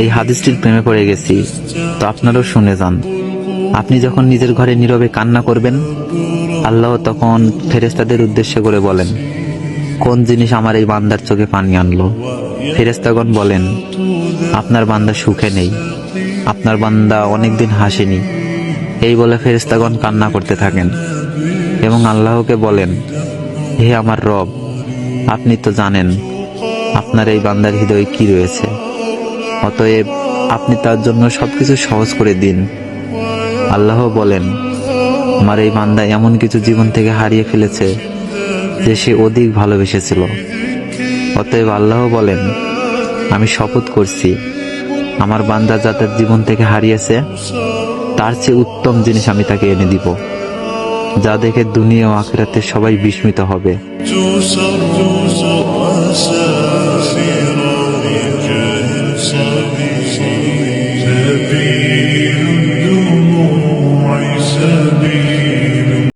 এই হাদিসটির প্রেমে পড়ে গেছি, তো আপনারাও শুনে যান। আপনি যখন নিজের ঘরে নীরবে কান্না করবেন, আল্লাহ তখন ফেরেশতাদের উদ্দেশ্য করে বলেন, কোন জিনিস আমার এই বান্দার চোখে পানি আনলো? ফেরেশতাগণ বলেন, আপনার বান্দা সুখে নেই, আপনার বান্দা অনেকদিন হাসেনি। এই বলে ফেরেশতাগণ কান্না করতে থাকেন এবং আল্লাহকে বলেন, হে আমার রব, আপনি তো জানেন আপনার এই বান্দার হৃদয়ে কি রয়েছে, অতএব আপনি তার জন্য সবকিছু সহজ করে দিন। আল্লাহ বলেন, আমার এই বান্দা এমন কিছু জীবন থেকে হারিয়ে ফেলেছে যে সে অধিক ভালোবেসেছিল। অতএব আল্লাহ বলেন, আমি শপথ করছি, আমার বান্দা যা তার জীবন থেকে হারিয়েছে তার চেয়ে উত্তম জিনিস আমি তাকে এনে দিব, যা দেখে দুনিয়া ও আখিরাতে সবাই বিস্মিত হবে।